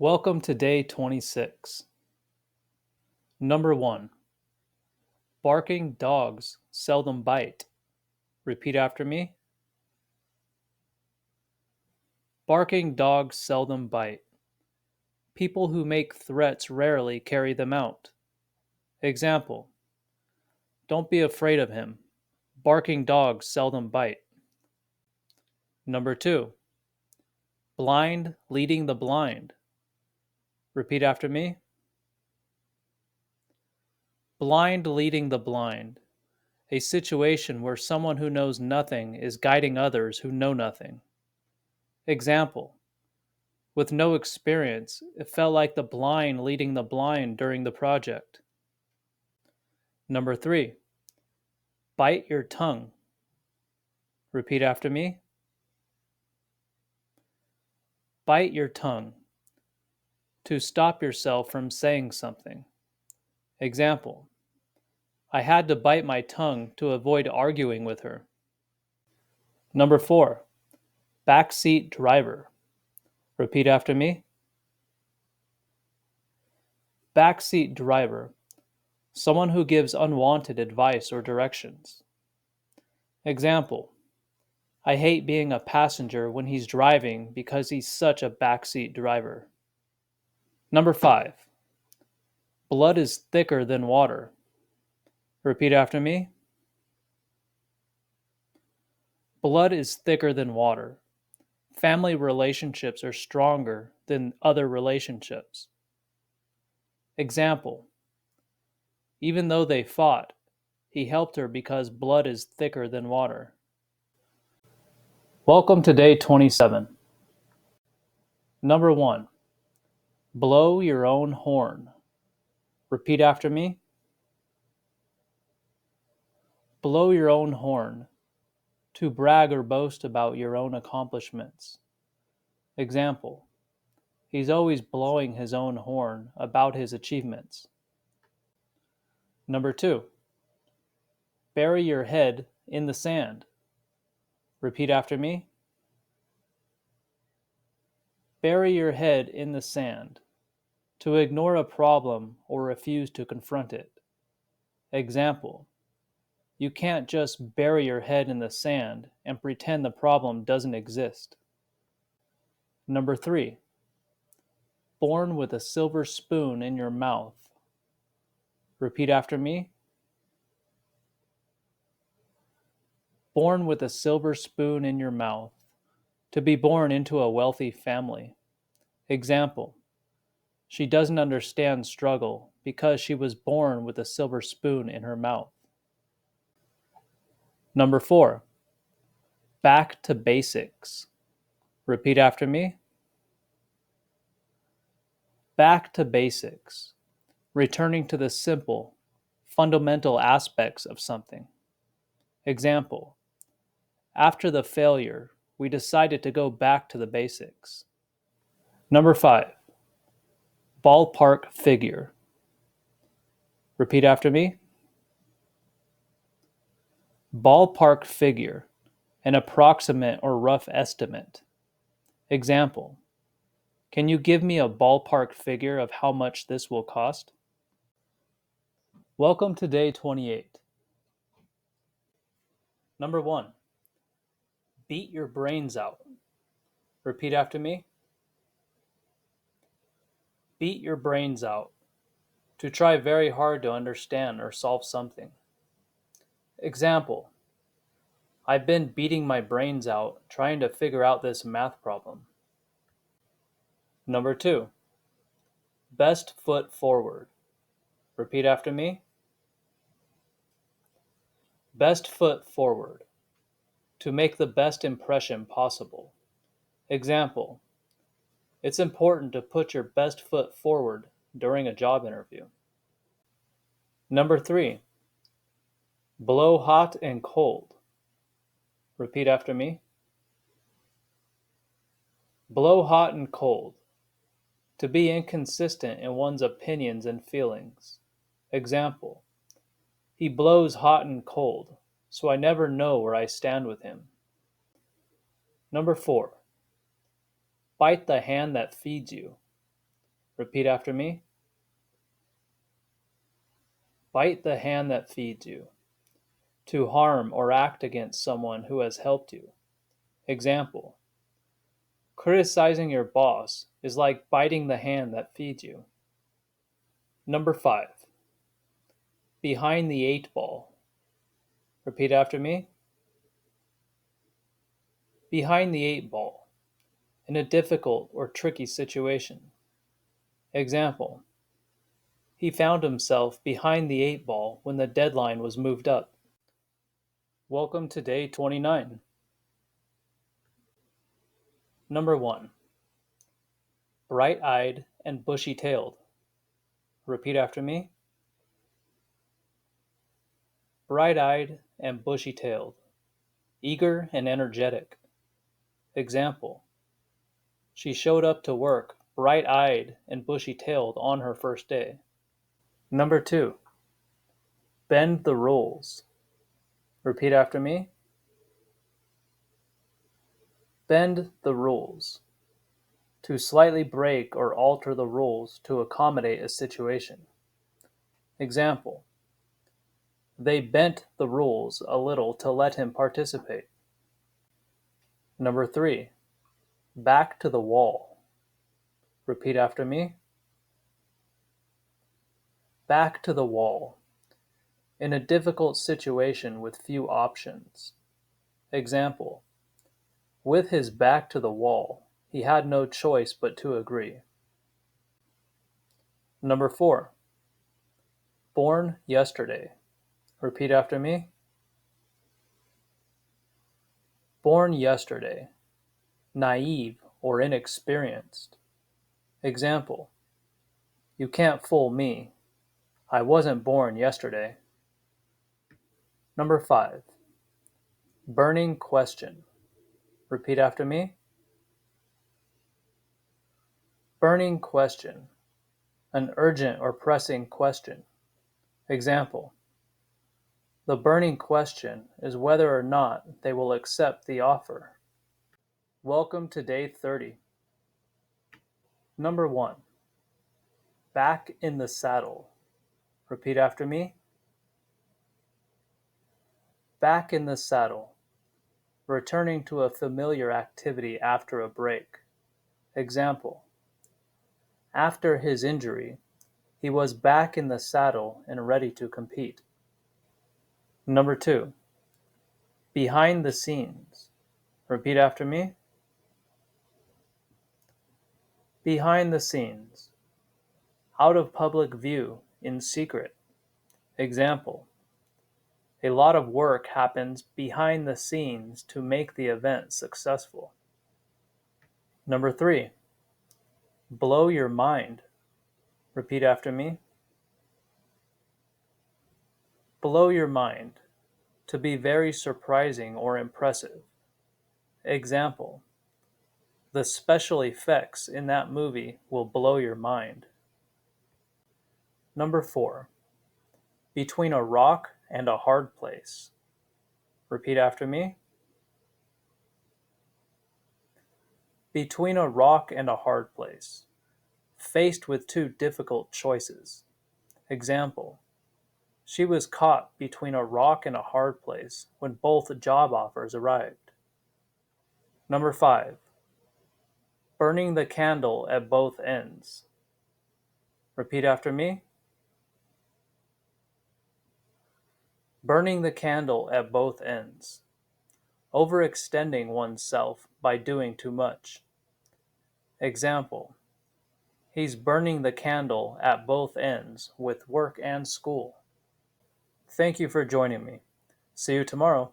Welcome to day 26. Number 1. Barking dogs seldom bite. Repeat after me. Barking dogs seldom bite. People who make threats rarely carry them out. Example: Don't be afraid of him. Barking dogs seldom bite. Number 2. Blind leading the blind. Repeat after me. Blind leading the blind. A situation where someone who knows nothing is guiding others who know nothing. Example: With no experience, it felt like the blind leading the blind during the project. Number 3. Bite your tongue. Repeat after me. Bite your tongue. To stop yourself from saying something. Example: I had to bite my tongue to avoid arguing with her. Number 4. Backseat driver. Repeat after me. Backseat driver. Someone who gives unwanted advice or directions. Example: I hate being a passenger when he's driving because he's such a backseat driver. Number 5. Blood is thicker than water. Repeat after me. Blood is thicker than water. Family relationships are stronger than other relationships. Example: Even though they fought, he helped her because blood is thicker than water. Welcome to day 27. Number 1. Blow your own horn. Repeat after me. Blow your own horn. To brag or boast about your own accomplishments. Example: He's always blowing his own horn about his achievements. Number 2. Bury your head in the sand. Repeat after me. Bury your head in the sand. To ignore a problem or refuse to confront it. Example: You can't just bury your head in the sand and pretend the problem doesn't exist. Number 3. Born with a silver spoon in your mouth. Repeat after me. Born with a silver spoon in your mouth. To be born into a wealthy family. Example: She doesn't understand struggle because she was born with a silver spoon in her mouth. Number 4. Back to basics. Repeat after me. Back to basics. Returning to the simple, fundamental aspects of something. Example: After the failure, we decided to go back to the basics. Number 5. Ballpark figure. Repeat after me. Ballpark figure. An approximate or rough estimate. Example: Can you give me a ballpark figure of how much this will cost? Welcome to day 28. Number 1. Beat your brains out. Repeat after me. Beat your brains out. To try very hard to understand or solve something. Example: I've been beating my brains out trying to figure out this math problem. Number 2. Best foot forward. Repeat after me. Best foot forward. To make the best impression possible. Example: It's important to put your best foot forward during a job interview. Number 3. Blow hot and cold. Repeat after me. Blow hot and cold. To be inconsistent in one's opinions and feelings. Example: He blows hot and cold, so I never know where I stand with him. Number 4. Bite the hand that feeds you. Repeat after me. Bite the hand that feeds you. To harm or act against someone who has helped you. Example: criticizing your boss is like biting the hand that feeds you. Number 5. Behind the 8 ball. Repeat after me. Behind the 8 ball. In a difficult or tricky situation. Example: he found himself behind the 8 ball when the deadline was moved up. Welcome to day 29. Number 1. Bright-eyed and bushy-tailed. Repeat after me. Bright-eyed and bushy-tailed. Eager and energetic. Example: she showed up to work bright-eyed and bushy-tailed on her first day. Number 2. Bend the rules. Repeat after me. Bend the rules. To slightly break or alter the rules to accommodate a situation. Example: they bent the rules a little to let him participate. Number 3. Back to the wall. Repeat after me. Back to the wall. In a difficult situation with few options. Example: with his back to the wall, he had no choice but to agree. Number 4. Born yesterday. Repeat after me. Born yesterday. Naive or inexperienced. Example: you can't fool me. I wasn't born yesterday. Number 5. Burning question. Repeat after me. Burning question. An urgent or pressing question. Example: the burning question is whether or not they will accept the offer. Welcome to day 30. Number 1. Back in the saddle. Repeat after me. Back in the saddle. Returning to a familiar activity after a break. Example: after his injury, he was back in the saddle and ready to compete. Number 2. Behind the scenes. Repeat after me. Behind the scenes. Out of public view, in secret. Example: a lot of work happens behind the scenes to make the event successful. Number 3. Blow your mind. Repeat after me. Blow your mind. To be very surprising or impressive. Example: the special effects in that movie will blow your mind. Number 4. Between a rock and a hard place. Repeat after me. Between a rock and a hard place. Faced with two difficult choices. Example: she was caught between a rock and a hard place when both job offers arrived. Number 5. Burning the candle at both ends. Repeat after me. Burning the candle at both ends. Overextending oneself by doing too much. Example: he's burning the candle at both ends with work and school. Thank you for joining me. See you tomorrow.